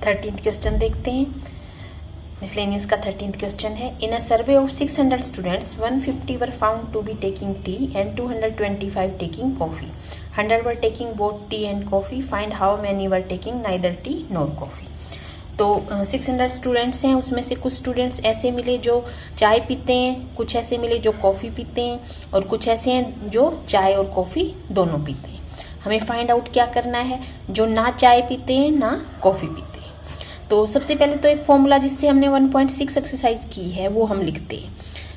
13th question देखते हैं। Miscellaneous का 13th क्वेश्चन है। In a survey of 600 students 150 were found to be taking tea and 225 taking coffee. 100 were taking both tea and coffee. Find how many were taking neither tea nor coffee. तो 600 students हैं, उसमें से कुछ students ऐसे मिले जो चाय पीते हैं, कुछ ऐसे मिले जो कॉफ़ी पीते हैं, और कुछ ऐसे हैं जो चाय और कॉफ़ी दोनों पीते हैं। हमें फाइंड आउट क्या करना है, जो ना चाय पीते हैं ना कॉफ़ी पीते हैं। तो सबसे पहले तो एक फॉर्मूला जिससे हमने 1.6 एक्सरसाइज की है वो हम लिखते हैं।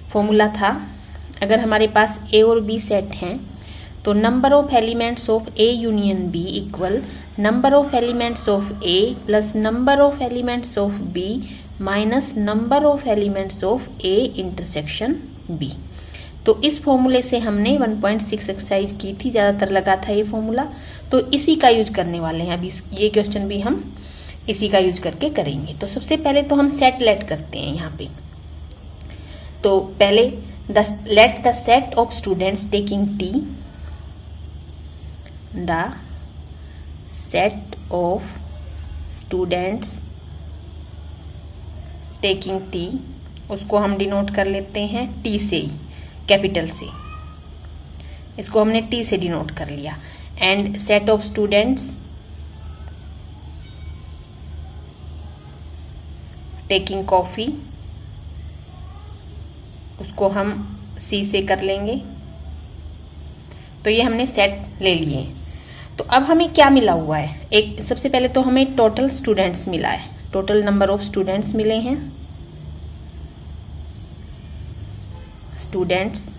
फॉर्मूला था, अगर हमारे पास ए और बी सेट हैं तो number of elements of A union B equal number of elements of A plus number of elements of B minus number of elements of A intersection B. तो इस फॉर्मूले से हमने 1.6 एक्सरसाइज की थी, ज़्यादातर लगा था ये फॉर्मूला, तो इसी का यूज करने वाले हैं। अभी ये क्वेश्चन भी हम इसी का यूज करके करेंगे। तो सबसे पहले तो हम सेट लेट करते हैं यहाँ पे। तो पहले let the set of students taking T, the set of students taking T, उसको हम डिनोट कर लेते हैं टी से ही, कैपिटल से। इसको हमने टी से डिनोट कर लिया। And set of students taking coffee, उसको हम सी से कर लेंगे। तो ये हमने सेट ले लिए। तो अब हमें क्या मिला हुआ है, एक सबसे पहले तो हमें टोटल स्टूडेंट्स मिला है, टोटल नंबर ऑफ स्टूडेंट्स मिले हैं। स्टूडेंट्स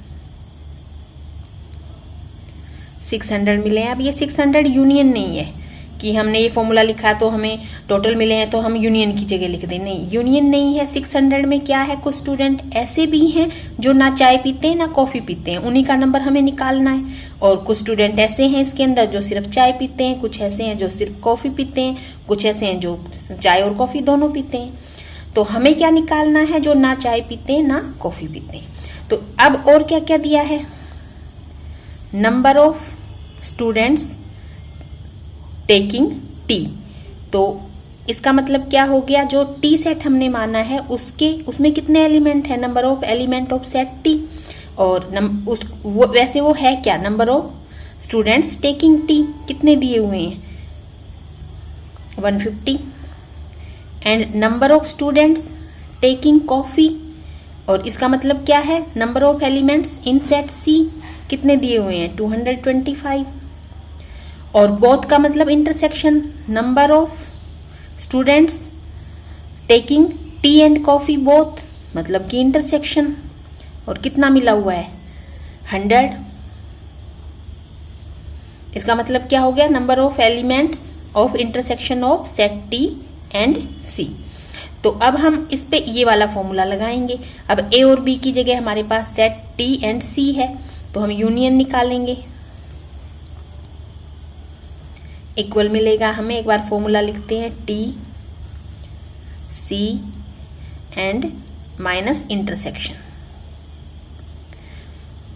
600 मिले हैं। अब ये 600 यूनियन नहीं है कि हमने ये फॉर्मूला लिखा तो हमें टोटल मिले हैं तो हम यूनियन की जगह लिख दें, नहीं, यूनियन नहीं है। 600 में क्या है, कुछ स्टूडेंट ऐसे भी हैं जो ना चाय पीते हैं ना कॉफी पीते हैं, उन्हीं का नंबर हमें निकालना है। और कुछ स्टूडेंट ऐसे हैं इसके अंदर जो सिर्फ चाय पीते हैं, कुछ ऐसे हैं जो सिर्फ कॉफी पीते हैं, कुछ ऐसे हैं जो चाय और कॉफी दोनों पीते हैं। तो हमें क्या निकालना है, जो ना चाय पीते हैं ना कॉफी पीते हैं। तो अब और क्या क्या दिया है, number of students taking T. तो इसका मतलब क्या हो गया, जो टी सेट हमने माना है उसमें कितने एलिमेंट है, number of element of set T. और वैसे वो है क्या, number of students taking tea कितने दिए हुए हैं, 150। And number of students taking coffee, और इसका मतलब क्या है, number of elements in set C कितने दिए हुए हैं, 225। और बोथ का मतलब intersection, number of students taking tea and coffee both, मतलब कि इंटरसेक्शन। और कितना मिला हुआ है, 100। इसका मतलब क्या हो गया, number of elements of intersection of set T and C. तो अब हम इस पे ये वाला फॉर्मूला लगाएंगे। अब ए और बी की जगह हमारे पास सेट टी एंड सी है, तो हम यूनियन निकालेंगे। इक्वल मिलेगा हमें, एक बार फॉर्मूला लिखते हैं, T C and minus intersection.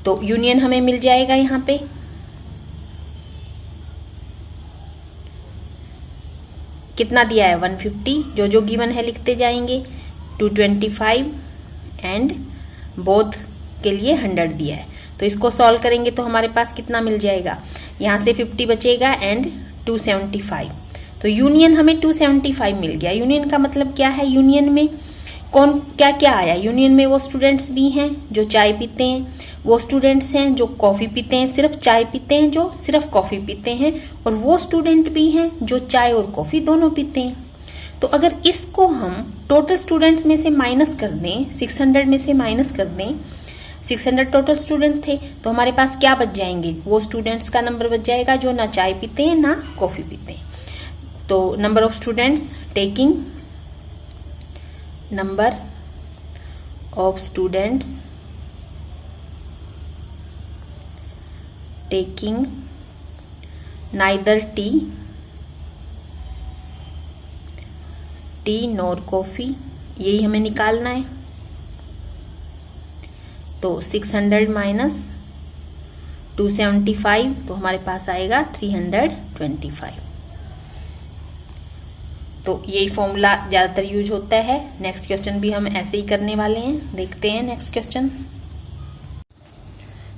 तो यूनियन हमें मिल जाएगा यहाँ पे, कितना दिया है, 150, जो जो गिवन है लिखते जाएंगे, 225 एंड बोथ के लिए 100 दिया है। तो इसको सॉल्व करेंगे तो हमारे पास कितना मिल जाएगा, यहाँ से 50 बचेगा एंड 275। तो यूनियन हमें 275 मिल गया। यूनियन का मतलब क्या है, यूनियन में कौन क्या क्या आया, यूनियन में वो स्टूडेंट्स भी हैं जो चाय पीते हैं, वो स्टूडेंट्स हैं जो कॉफ़ी पीते हैं, सिर्फ चाय पीते हैं जो सिर्फ कॉफ़ी पीते हैं, और वो स्टूडेंट भी हैं जो चाय और कॉफ़ी दोनों पीते हैं। तो अगर इसको हम टोटल स्टूडेंट्स में से माइनस कर दें, 600 में से माइनस कर दें, 600 टोटल स्टूडेंट थे, तो हमारे पास क्या बच जाएंगे, वो स्टूडेंट्स का नंबर बच जाएगा जो ना चाय पीते हैं ना कॉफ़ी पीते हैं। तो number of students taking, number of students taking neither tea nor coffee, यही हमें निकालना है। तो 600 माइनस 275, तो हमारे पास आएगा 325। तो यही फॉर्मूला ज़्यादातर यूज होता है। नेक्स्ट क्वेश्चन भी हम ऐसे ही करने वाले हैं। देखते हैं नेक्स्ट क्वेश्चन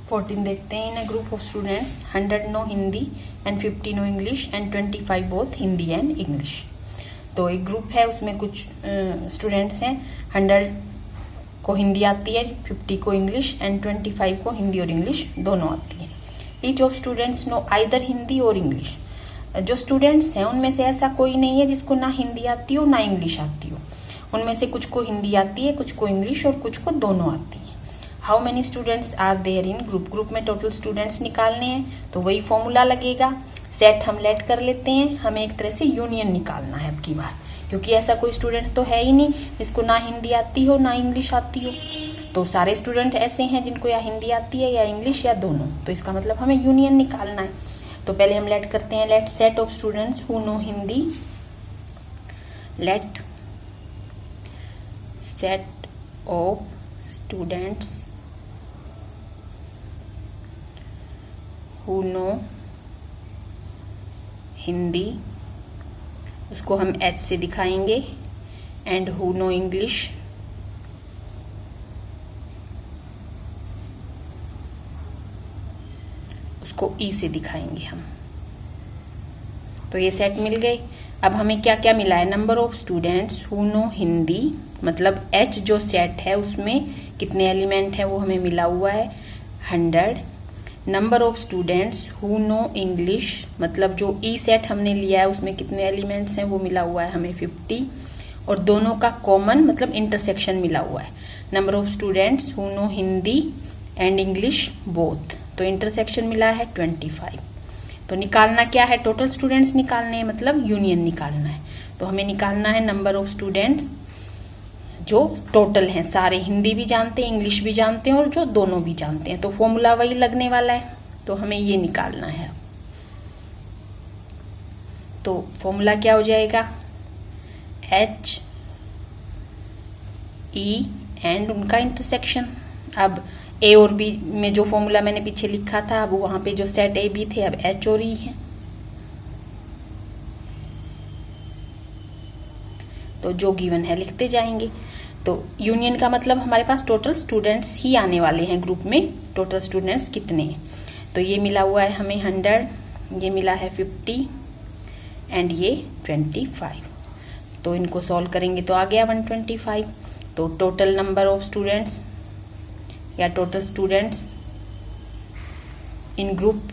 14 देखते हैं। In a group of students 100 no Hindi and 50 no English and 25 both Hindi and English. तो एक ग्रुप है, उसमें कुछ स्टूडेंट्स हैं, 100 को हिंदी आती है, 50 को इंग्लिश एंड 25 को हिंदी और इंग्लिश दोनों आती है। Each of students know either Hindi और इंग्लिश। जो स्टूडेंट्स हैं उनमें से ऐसा कोई नहीं है जिसको ना हिंदी आती हो ना इंग्लिश आती हो। उनमें से कुछ को हिंदी आती है, कुछ को इंग्लिश और कुछ को दोनों आती है। How many students are there in group. Group में टोटल स्टूडेंट्स निकालने हैं, तो वही फॉर्मूला लगेगा। सेट हम लेट कर लेते हैं, हमें एक तरह से यूनियन निकालना है अब की बार, क्योंकि ऐसा कोई स्टूडेंट तो है ही नहीं जिसको ना हिंदी आती हो ना इंग्लिश आती हो। तो सारे स्टूडेंट ऐसे हैं जिनको या हिंदी आती है या इंग्लिश या दोनों, तो इसका मतलब हमें यूनियन निकालना है। तो पहले हम लेट करते हैं, let set of students who know Hindi, let set of students who know Hindi, उसको हम H से दिखाएंगे, एंड हु नो इंग्लिश, उसको E से दिखाएंगे हम। तो ये सेट मिल गए। अब हमें क्या क्या मिला है, number of students who know Hindi, मतलब H जो सेट है उसमें कितने एलिमेंट है वो हमें मिला हुआ है 100। Number of students who know English, मतलब जो ई सेट हमने लिया है उसमें कितने एलिमेंट्स हैं वो मिला हुआ है हमें 50, और दोनों का कॉमन मतलब इंटरसेक्शन मिला हुआ है। Number of students who know Hindi and English both, तो इंटरसेक्शन मिला है 25। तो निकालना क्या है, टोटल स्टूडेंट्स निकालने हैं, मतलब यूनियन निकालना है। तो हमें निकालना है नंबर ऑफ स्टूडेंट्स जो टोटल हैं, सारे हिंदी भी जानते हैं इंग्लिश भी जानते हैं और जो दोनों भी जानते हैं, तो फॉर्मूला वही लगने वाला है। तो हमें ये निकालना है। तो फॉर्मूला क्या हो जाएगा, H E एंड उनका इंटरसेक्शन। अब A और B में जो फॉर्मूला मैंने पीछे लिखा था, अब वहां पे जो सेट A B थे अब H और E है। तो जो गिवन है लिखते जाएंगे। तो यूनियन का मतलब हमारे पास टोटल स्टूडेंट्स ही आने वाले हैं ग्रुप में, टोटल स्टूडेंट्स कितने हैं। तो ये मिला हुआ है हमें 100, ये मिला है 50 एंड ये 25। तो इनको सॉल्व करेंगे तो आ गया 125। तो टोटल नंबर ऑफ स्टूडेंट्स या टोटल स्टूडेंट्स इन ग्रुप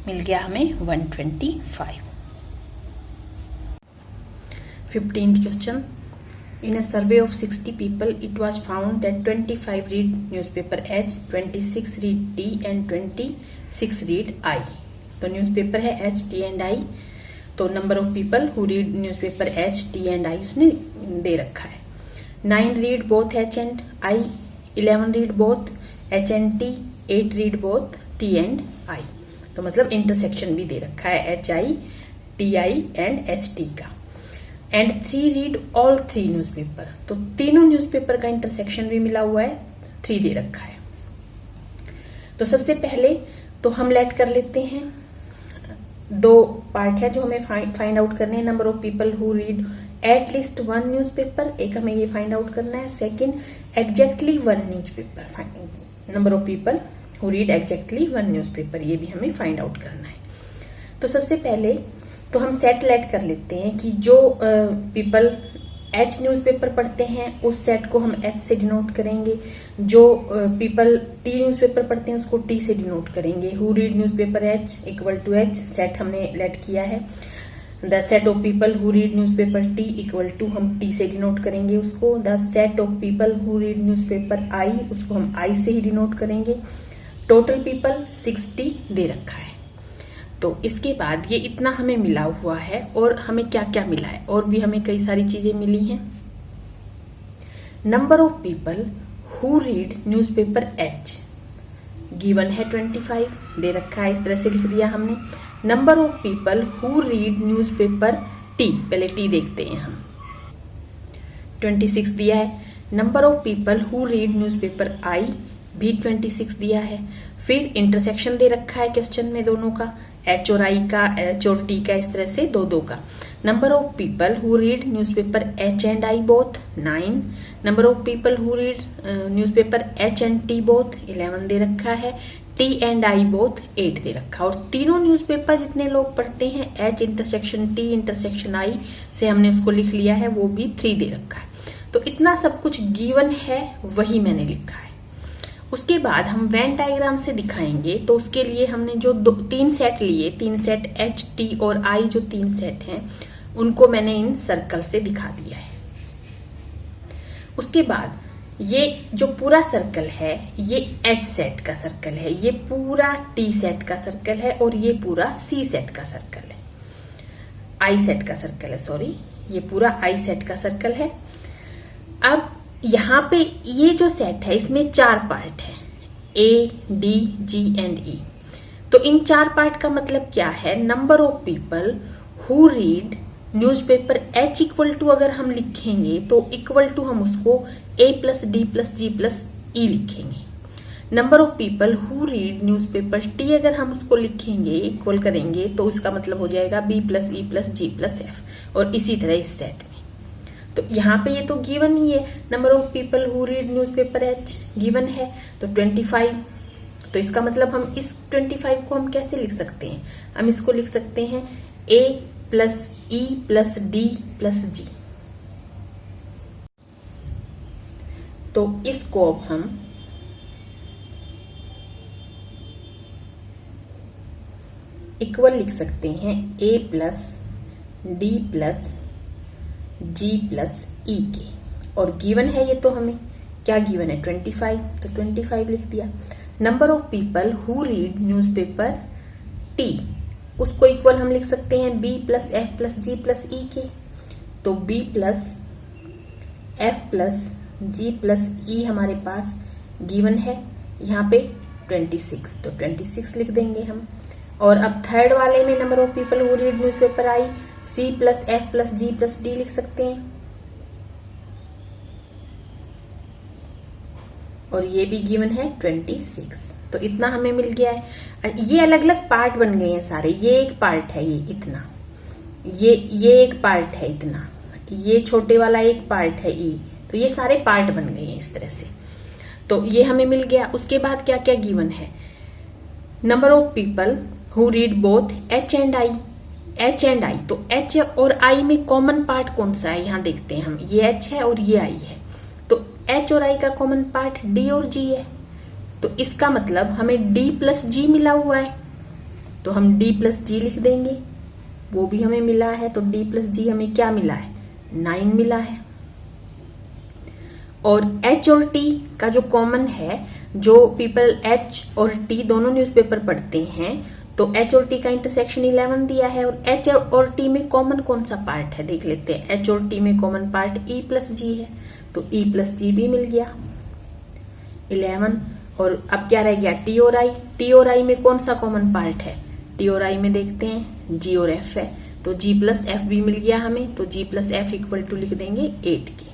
मिल गया हमें 125। 15th question, in a survey of 60 people it was found that 25 read newspaper H, 26 read T and 26 read I। तो न्यूज़पेपर है H, T and I। तो number of people who read newspaper H, T and I उसने दे रखा है। 9 read both H and I, 11 read both H and T, 8 read both T and I। तो मतलब intersection भी दे रखा है HI, TI एंड ST का। एंड 3 रीड ऑल 3 न्यूज़पेपर, तो तीनों न्यूज़पेपर का इंटरसेक्शन भी मिला हुआ है, 3 दे रखा है। तो सबसे पहले तो हम लेट कर लेते हैं, 2 पार्ट है जो हमें फाइंड आउट करने हैं। Number of people who read at least 1 newspaper, एक हमें ये फाइंड आउट करना है। Second exactly 1 newspaper, number of people who read exactly 1 newspaper, ये भी हमें फाइंड आउट करना है। तो सबसे पहले तो हम सेट लेट कर लेते हैं कि जो पीपल H न्यूज़पेपर पढ़ते हैं उस सेट को हम H से डिनोट करेंगे, जो पीपल T न्यूज़पेपर पढ़ते हैं उसको T से डिनोट करेंगे। Who read newspaper H equal to H, set हमने लेट किया है। The set of people who read newspaper T equal to हम T से डिनोट करेंगे उसको। The set of people who read newspaper I, उसको हम I से ही डिनोट करेंगे। टोटल पीपल 60 दे रखा है। तो इसके बाद ये इतना हमें मिला हुआ है, और हमें क्या क्या मिला है, और भी हमें कई सारी चीजें मिली हैं। Number of people who read newspaper H given है 25 दे रखा है, इस तरह से लिख दिया हमने। Number of people who read newspaper T, पहले T देखते हैं हम, 26 दिया है। Number of people who read newspaper I भी 26 दिया है। फिर इंटरसेक्शन दे रखा है क्वेश्चन में दोनों का, एच और आई का, एच और टी का, इस तरह से दो का। Number of people who read newspaper H and I both 9। Number of people who read newspaper H and T both 11 दे रखा है। टी एंड आई बोथ 8 दे रखा, और तीनों न्यूज़पेपर जितने लोग पढ़ते हैं एच इंटरसेक्शन टी इंटरसेक्शन आई से हमने उसको लिख लिया है, वो भी 3 दे रखा है। तो इतना सब कुछ गिवन है, वही मैंने लिखा है। उसके बाद हम वेन डायग्राम से दिखाएंगे, तो उसके लिए हमने जो 3 सेट लिए, 3 सेट एच टी और आई, जो 3 सेट हैं उनको मैंने इन सर्कल से दिखा दिया है। उसके बाद ये जो पूरा सर्कल है ये एच सेट का सर्कल है, ये पूरा टी सेट का सर्कल है, और ये पूरा सी सेट का सर्कल है, आई सेट का सर्कल है, सॉरी, ये पूरा आई सेट का सर्कल है। अब यहाँ पे ये जो सेट है इसमें 4 पार्ट है, ए डी जी एंड ई। तो इन 4 पार्ट का मतलब क्या है, number of people who read newspaper H equal to अगर हम लिखेंगे तो इक्वल टू हम उसको A plus D plus G plus E लिखेंगे। Number of people who read newspaper T अगर हम उसको लिखेंगे, इक्वल करेंगे, तो इसका मतलब हो जाएगा B plus E plus G plus F, और इसी तरह इस सेट में। तो यहाँ पे ये तो गिवन ही है, number of people who read newspaper H given है, तो 25। तो इसका मतलब हम इस 25 को हम कैसे लिख सकते हैं, हम इसको लिख सकते हैं A plus E plus D plus G. तो इसको अब हम इक्वल लिख सकते हैं A plus D plus G plus E के, और गिवन है ये, तो हमें क्या गिवन है 25, तो 25 लिख दिया। Number of people who read newspaper T, उसको इक्वल हम लिख सकते हैं B plus F plus G plus E के, तो B plus F plus G plus ई हमारे पास गिवन है यहाँ पे 26, तो 26 लिख देंगे हम। और अब थर्ड वाले में number of people who read newspaper I, C plus F plus G plus D लिख सकते हैं, और ये भी गिवन है 26। तो इतना हमें मिल गया है। ये अलग अलग पार्ट बन गए हैं सारे, ये एक पार्ट है, ये इतना, ये एक पार्ट है इतना, ये छोटे वाला एक पार्ट है ई, तो ये सारे पार्ट बन गए हैं इस तरह से। तो ये हमें मिल गया। उसके बाद क्या क्या गिवन है, number of people who read both H and I, H and I, तो एच और आई में कॉमन पार्ट कौन सा है, यहां देखते हैं हम, ये एच है और ये आई है, तो एच और आई का कॉमन पार्ट डी और जी है, तो इसका मतलब हमें डी प्लस जी मिला हुआ है, तो हम डी प्लस जी लिख देंगे, वो भी हमें मिला है, तो डी प्लस जी हमें क्या मिला है 9 मिला है। और एच और टी का जो कॉमन है, जो पीपल एच और टी दोनों न्यूज़पेपर पढ़ते हैं, तो एच और टी का इंटरसेक्शन 11 दिया है, और एच और टी में कॉमन कौन सा पार्ट है देख लेते हैं, एच और टी में कॉमन पार्ट ई प्लस जी है, तो ई प्लस जी भी मिल गया 11। और अब क्या रह गया टी और आई, टी और आई में कौन सा कॉमन पार्ट है, टी और आई में देखते हैं जी और एफ है, तो जी प्लस एफ भी मिल गया हमें, तो जी प्लस एफ इक्वल टू लिख देंगे 8 के।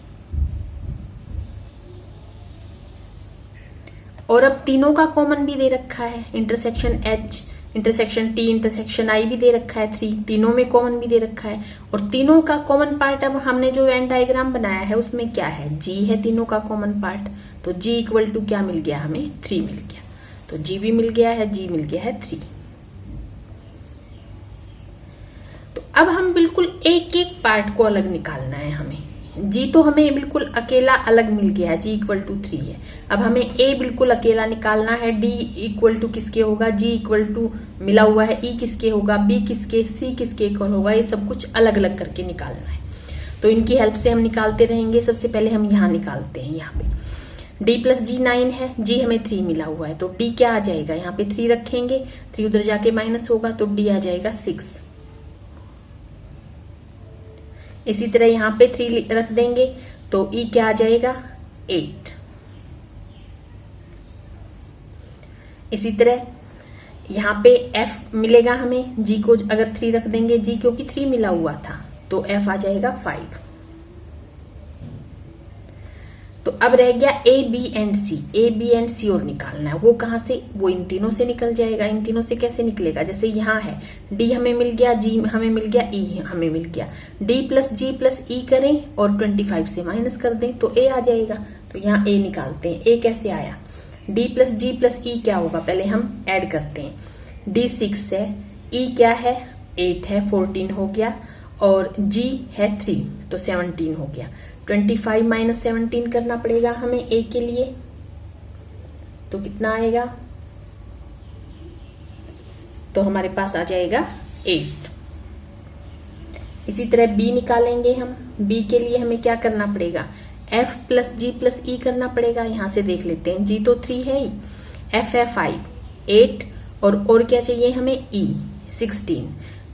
और अब तीनों का कॉमन भी दे रखा है, intersection H intersection T intersection I भी दे रखा है 3, तीनों में कॉमन भी दे रखा है, और तीनों का कॉमन पार्ट अब हमने जो वेन डायग्राम बनाया है उसमें क्या है, जी है तीनों का कॉमन पार्ट, तो जी इक्वल टू क्या मिल गया हमें 3 मिल गया, तो जी भी मिल गया है, जी मिल गया है 3। तो अब हम बिल्कुल एक एक पार्ट को अलग निकालना है हमें, जी तो हमें बिल्कुल अकेला अलग मिल गया है, जी इक्वल टू 3 है। अब हमें ए बिल्कुल अकेला निकालना है, डी इक्वल टू किसके होगा, जी इक्वल टू मिला हुआ है, ई किसके होगा, बी किसके, सी किसके इक्वल होगा, ये सब कुछ अलग अलग करके निकालना है। तो इनकी हेल्प से हम निकालते रहेंगे। सबसे पहले हम यहाँ निकालते हैं, यहाँ पे डी प्लस जी 9 है, जी हमें 3 मिला हुआ है, तो डी क्या आ जाएगा, यहाँ पे 3 रखेंगे, 3 उधर जाके माइनस होगा, तो डी आ जाएगा 6। इसी तरह यहाँ पे 3 रख देंगे, तो ई क्या आ जाएगा 8। इसी तरह यहाँ पे एफ मिलेगा हमें, जी को अगर 3 रख देंगे, जी क्योंकि 3 मिला हुआ था, तो एफ आ जाएगा 5। तो अब रह गया A B and C. A B and C और निकालना है। वो कहाँ से? वो इन तीनों से निकल जाएगा। इन तीनों से कैसे निकलेगा? जैसे यहाँ है डी हमें मिल गया, जी हमें मिल गया, ई हमें मिल गया। डी प्लस जी प्लस ई करें और 25 से माइनस कर दें तो ए आ जाएगा। तो यहाँ ए निकालते हैं। ए कैसे आया? डी प्लस जी प्लस ई क्या होगा? पहले हम ऐड करते हैं। डी 6 है, ई क्या है? 8 है, 14 हो गया, और जी है 3 तो 17 हो गया। 25 माइनस 17 करना पड़ेगा हमें ए के लिए, तो कितना आएगा? तो हमारे पास आ जाएगा 8। इसी तरह बी निकालेंगे हम। बी के लिए हमें क्या करना पड़ेगा? एफ प्लस जी प्लस ई करना पड़ेगा। यहां से देख लेते हैं, जी तो 3 है ही, एफ है 5, 8 और क्या चाहिए हमें? ई 16।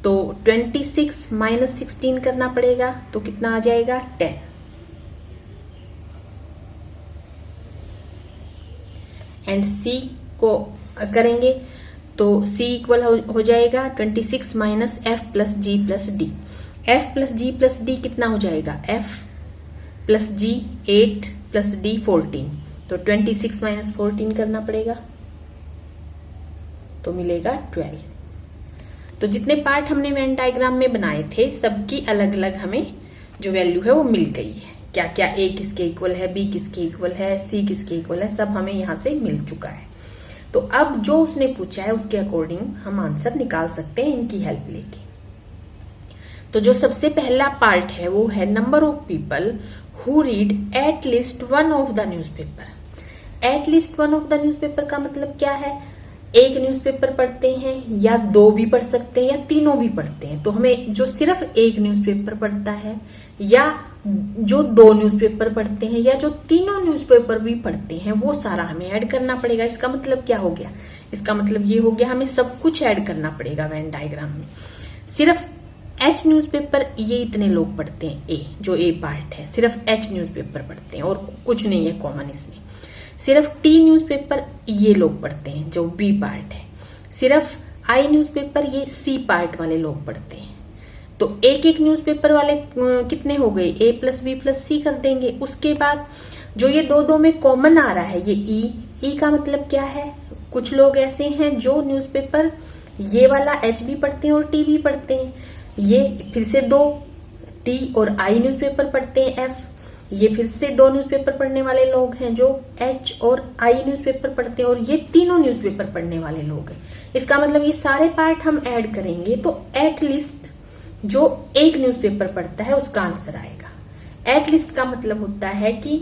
तो 26 माइनस 16 करना पड़ेगा तो कितना आ जाएगा? 10। एंड सी को करेंगे तो सी इक्वल हो जाएगा 26 minus F plus G plus D. F plus G plus D कितना हो जाएगा? एफ प्लस जी 8 प्लस डी 14। तो 26 माइनस 14 करना पड़ेगा तो मिलेगा 12। तो जितने पार्ट हमने वेन डायग्राम में बनाए थे सबकी अलग अलग हमें जो वैल्यू है वो मिल गई है। क्या क्या ए किसके इक्वल है, बी किसके इक्वल है, सी किसके इक्वल है, सब हमें यहां से मिल चुका है। तो अब जो उसने पूछा है उसके अकॉर्डिंग हम आंसर निकाल सकते हैं इनकी हेल्प लेके। तो जो सबसे पहला पार्ट है वो है number of people who read at least one of the newspaper. At least one of the newspaper का मतलब क्या है? एक न्यूज़पेपर पढ़ते हैं या दो भी पढ़ सकते हैं या तीनों भी पढ़ते हैं। तो हमें जो सिर्फ एक न्यूज़पेपर पढ़ता है या जो दो न्यूज़पेपर पढ़ते हैं या जो तीनों न्यूज़पेपर भी पढ़ते हैं वो सारा हमें ऐड करना पड़ेगा। इसका मतलब क्या हो गया? इसका मतलब ये हो गया हमें सब कुछ ऐड करना पड़ेगा वेन डायग्राम में। सिर्फ एच न्यूज़पेपर ये इतने लोग पढ़ते हैं, ए जो ए पार्ट है सिर्फ एच न्यूज़पेपर पढ़ते हैं और कुछ नहीं है कॉमन इसमें। सिर्फ टी न्यूज़पेपर ये लोग पढ़ते हैं जो बी पार्ट है। सिर्फ आई न्यूज़पेपर ये सी पार्ट वाले लोग पढ़ते हैं। तो एक एक न्यूज़पेपर वाले कितने हो गए? ए प्लस बी प्लस सी कर देंगे। उसके बाद जो ये दो दो में कॉमन आ रहा है ये ई का मतलब क्या है? कुछ लोग ऐसे हैं जो न्यूज़पेपर ये वाला एच भी पढ़ते हैं और टी भी पढ़ते हैं। ये फिर से दो टी और आई न्यूज़पेपर पढ़ते हैं एफ। ये फिर से दो न्यूज़पेपर पढ़ने वाले लोग हैं जो एच और आई न्यूज़पेपर पढ़ते हैं और ये तीनों न्यूज़पेपर पढ़ने वाले लोग हैं। इसका मतलब ये सारे पार्ट हम ऐड करेंगे तो एट लीस्ट जो एक न्यूज़पेपर पढ़ता है उसका आंसर आएगा। एट लीस्ट का मतलब होता है कि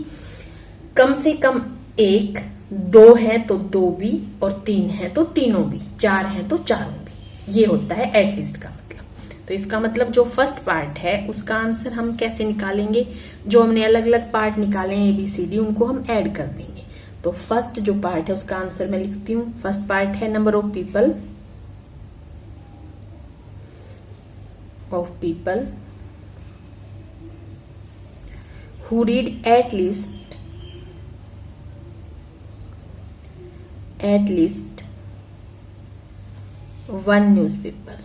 कम से कम एक, दो है तो दो भी और तीन है तो तीनों भी, चार है तो चारों भी। ये होता है एट लीस्ट का मतलब। तो इसका मतलब जो फर्स्ट पार्ट है उसका आंसर हम कैसे निकालेंगे? जो हमने अलग अलग पार्ट निकाले हैं ABCD उनको हम ऐड कर देंगे। तो फर्स्ट जो पार्ट है उसका आंसर मैं लिखती हूँ। फर्स्ट पार्ट है number of people who read at least one newspaper।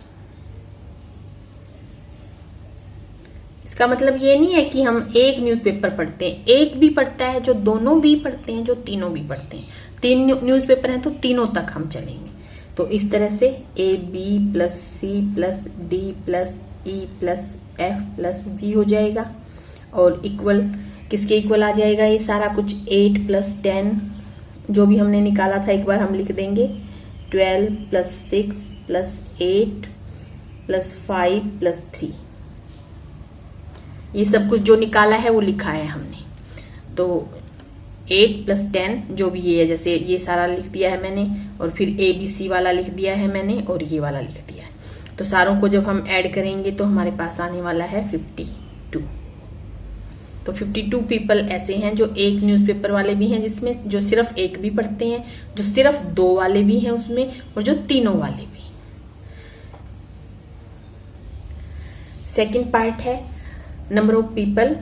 इसका मतलब ये नहीं है कि हम एक न्यूज़पेपर पढ़ते हैं, एक भी पढ़ता है जो दोनों भी पढ़ते हैं जो तीनों भी पढ़ते हैं। तीन न्यूज़पेपर हैं तो तीनों तक हम चलेंगे। तो इस तरह से A B plus C plus D plus E plus F plus G हो जाएगा और इक्वल किसके इक्वल आ जाएगा? ये सारा कुछ 8 प्लस 10 जो भी हमने निकाला था एक बार हम लिख देंगे। 12 प्लस 6 प्लस 8 प्लस 5 प्लस 3। ये सब कुछ जो निकाला है वो लिखा है हमने। तो 8 प्लस 10 जो भी ये है, जैसे ये सारा लिख दिया है मैंने और फिर ABC वाला लिख दिया है मैंने और ये वाला लिख दिया है। तो सारों को जब हम ऐड करेंगे तो हमारे पास आने वाला है 52। तो 52 पीपल ऐसे हैं जो एक न्यूज़पेपर वाले भी हैं जिसमें जो सिर्फ एक भी पढ़ते हैं, जो सिर्फ दो वाले भी हैं उसमें और जो तीनों वाले भी। सेकंड पार्ट है number of people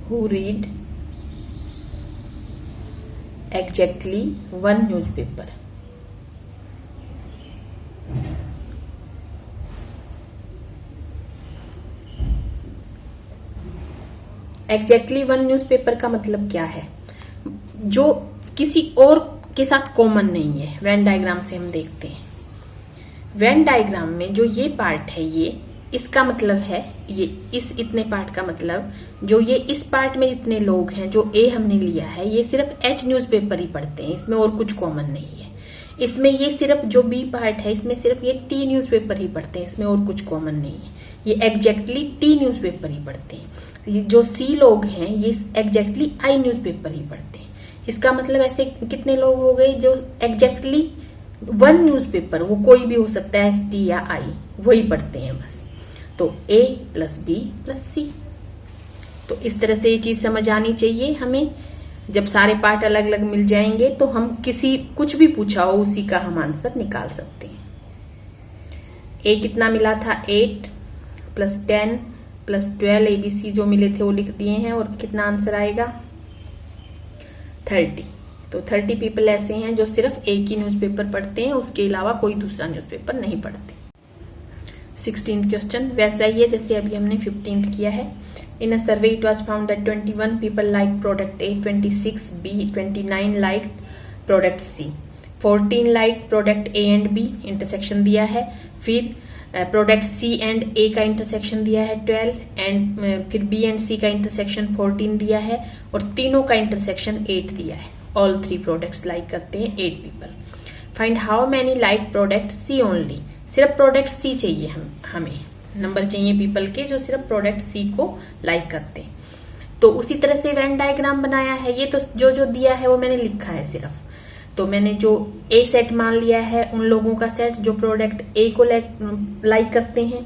who read exactly one newspaper। Exactly one newspaper का मतलब क्या है? जो किसी और के साथ कॉमन नहीं है। वेन डायग्राम से हम देखते हैं, वेन डायग्राम में जो ये पार्ट है, ये इसका मतलब है, ये इस इतने पार्ट का मतलब, जो ये इस पार्ट में जितने लोग हैं जो ए हमने लिया है, ये सिर्फ एच न्यूज़पेपर ही पढ़ते हैं, इसमें और कुछ कॉमन नहीं है। इसमें ये सिर्फ जो बी पार्ट है, इसमें सिर्फ ये टी न्यूज़पेपर ही पढ़ते हैं, इसमें और कुछ कॉमन नहीं है। ये एग्जैक्टली टी न्यूज़पेपर ही पढ़ते हैं। ये जो सी लोग हैं, ये एग्जैक्टली आई न्यूज़पेपर ही पढ़ते हैं। इसका मतलब ऐसे कितने लोग हो गए जो एग्जैक्टली वन न्यूज़पेपर, वो कोई भी हो सकता है, एस टी या आई, वही पढ़ते हैं बस। तो ए प्लस बी प्लस सी। तो इस तरह से ये चीज समझ आनी चाहिए हमें। जब सारे पार्ट अलग अलग मिल जाएंगे तो हम कुछ भी पूछा हो उसी का हम आंसर निकाल सकते हैं। ए कितना मिला था? 8 प्लस 10 प्लस 12, ABC जो मिले थे वो लिख दिए हैं। और कितना आंसर आएगा? 30। तो 30 पीपल ऐसे हैं जो सिर्फ एक ही न्यूज़पेपर पढ़ते हैं, उसके अलावा कोई दूसरा न्यूज़पेपर नहीं पढ़ते। 16th क्वेश्चन वैसा ही है जैसे अभी हमने 15th किया है। In a survey it was found that 21 people like product A, 26 B, 29 like product C, 14 like product A and B, intersection दिया है। फिर प्रोडक्ट सी एंड ए का इंटरसेक्शन दिया है 12, एंड फिर बी एंड सी का इंटरसेक्शन 14 दिया है, और तीनों का इंटरसेक्शन 8 दिया है। ऑल 3 प्रोडक्ट्स लाइक करते हैं 8 people. Find how many like product C only. सिर्फ प्रोडक्ट सी चाहिए, हमें नंबर चाहिए पीपल के जो सिर्फ प्रोडक्ट सी को लाइक करते हैं। तो उसी तरह से वेन डायग्राम बनाया है। ये तो जो दिया है वो मैंने लिखा है सिर्फ। तो मैंने जो ए सेट मान लिया है उन लोगों का सेट जो प्रोडक्ट ए को लाइक करते हैं,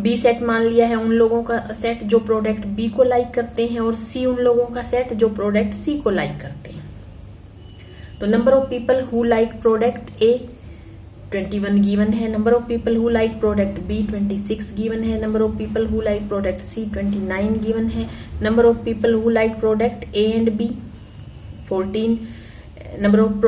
बी सेट मान लिया है उन लोगों का सेट जो प्रोडक्ट बी को लाइक करते हैं, और सी उन लोगों का सेट जो प्रोडक्ट सी को लाइक करते हैं। तो number of people who like product A 21 given है, number of people who like product B 26 given है, number of people who like product C 29 given है, number of people who like product A and B 14, number of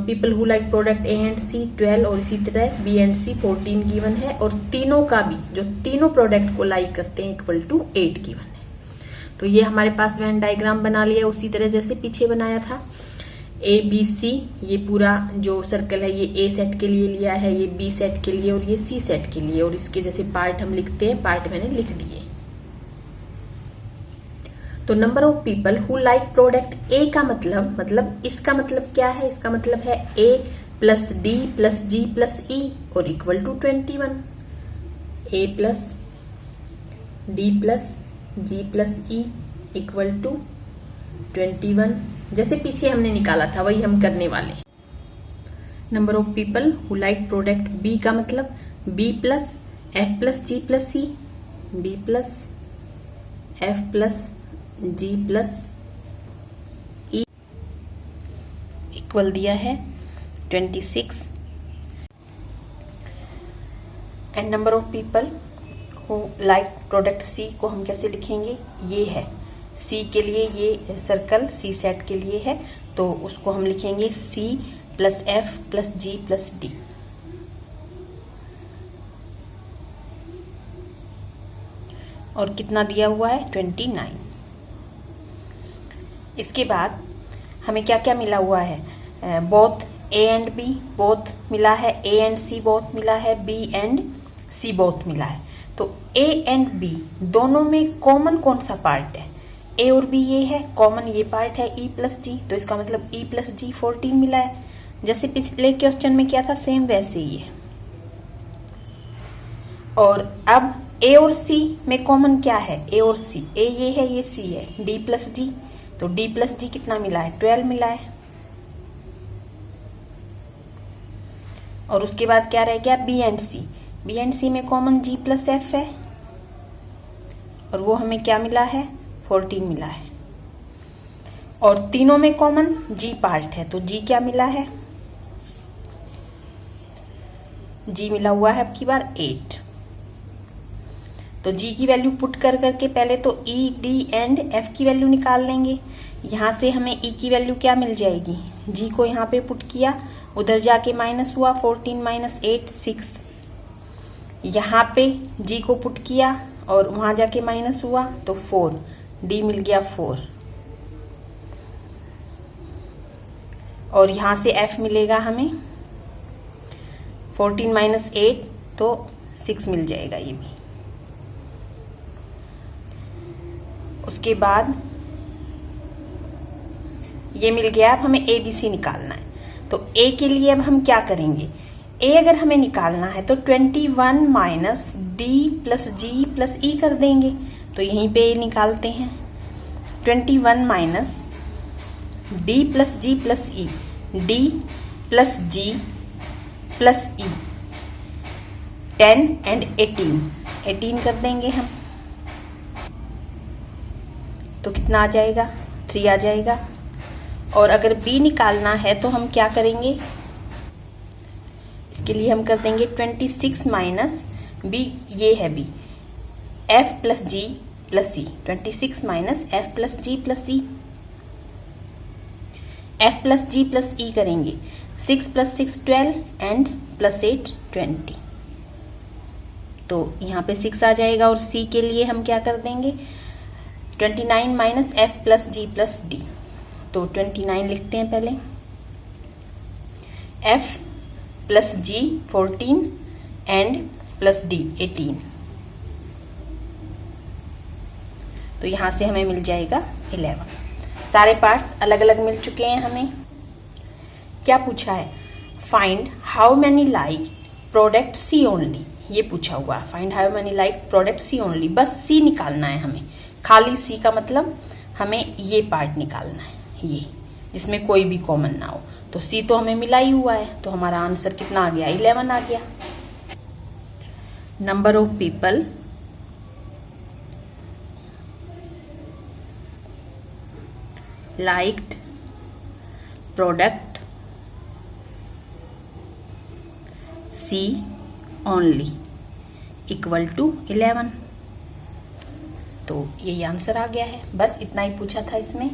people who like product A and C 12, और इसी तरह B and C 14 given है, और तीनों का भी जो तीनों प्रोडक्ट को लाइक करते हैं इक्वल टू 8 गिवन है। तो ये हमारे पास वेन डायग्राम बना लिया उसी तरह जैसे पीछे बनाया था। ए बी सी, ये पूरा जो सर्कल है ये ए सेट के लिए लिया है, ये बी सेट के लिए, और ये सी सेट के लिए, और इसके जैसे पार्ट हम लिखते हैं, पार्ट मैंने लिख दिए। तो number of people who like product A का मतलब इसका मतलब क्या है? इसका मतलब है A plus D plus G plus E और equal to 21। A plus D plus G plus E equal to 21, जैसे पीछे हमने निकाला था वही हम करने वाले। Number of people who like product B का मतलब B plus F plus G plus C, B plus F plus G plus E equal दिया है 26। And number of people who like product C को हम कैसे लिखेंगे? ये है सी के लिए, ये सर्कल सी सेट के लिए है, तो उसको हम लिखेंगे सी plus F plus G plus D. और कितना दिया हुआ है? 29। इसके बाद हमें क्या क्या मिला हुआ है? Both A and B both मिला है, ए एंड सी बोथ मिला है, बी एंड सी बोथ मिला है। तो ए एंड बी दोनों में कॉमन कौन सा पार्ट है? ए और बी ये है, कॉमन ये पार्ट है ई प्लस जी, तो इसका मतलब ई प्लस जी 14 मिला है। जैसे पिछले क्वेश्चन में क्या था सेम वैसे ही है। और अब ए और सी में कॉमन क्या है? ए और सी, ए ये है ये सी है, डी प्लस जी, तो डी प्लस जी कितना मिला है? 12 मिला है। और उसके बाद क्या रह गया? B and C, B and C में कॉमन जी प्लस एफ है, और वो हमें क्या मिला है? 14 मिला है। और तीनों में कॉमन जी पार्ट है, तो जी क्या मिला है? जी मिला हुआ है अब की बार 8। तो जी की वैल्यू पुट कर करके पहले तो ई डी एंड एफ की वैल्यू निकाल लेंगे। यहां से हमें ई की वैल्यू क्या मिल जाएगी? जी को यहाँ पे पुट किया, उधर जाके माइनस हुआ, 14 माइनस 8 6। यहाँ पे जी को पुट किया और वहां जाके माइनस हुआ तो 4, डी मिल गया 4 और यहां से एफ मिलेगा हमें 14 माइनस 8 तो 6 मिल जाएगा ये भी। उसके बाद ये मिल गया। अब हमें ए बी सी निकालना है, तो ए के लिए अब हम क्या करेंगे, ए अगर हमें निकालना है तो 21 minus D plus G plus E कर देंगे। तो यहीं पे ए निकालते हैं, 21 minus D plus G plus E, D plus G plus E, 10 and 18 कर देंगे हम। तो कितना आ जाएगा, 3 आ जाएगा। और अगर b निकालना है तो हम क्या करेंगे, इसके लिए हम कर देंगे 26 माइनस b, ये है b, f plus g plus c, 26 minus f plus g plus c, f plus g plus e करेंगे, 6 प्लस 6 12 एंड प्लस 8 20। तो यहाँ पे 6 आ जाएगा। और c के लिए हम क्या कर देंगे, 29 minus f plus g plus d। तो 29 लिखते हैं पहले, f plus g 14 and plus d 18। तो यहां से हमें मिल जाएगा 11। सारे पार्ट अलग अलग मिल चुके हैं हमें। क्या पूछा है, find how many like product C only, ये पूछा हुआ। Find how many like product C only, बस सी निकालना है हमें, खाली सी का मतलब हमें ये पार्ट निकालना है, ये जिसमें कोई भी कॉमन ना हो। तो सी तो हमें मिला ही हुआ है, तो हमारा आंसर कितना आ गया, 11 आ गया। Number of people liked product C only equal to 11। तो यही आंसर आ गया है। बस इतना ही पूछा था इसमें।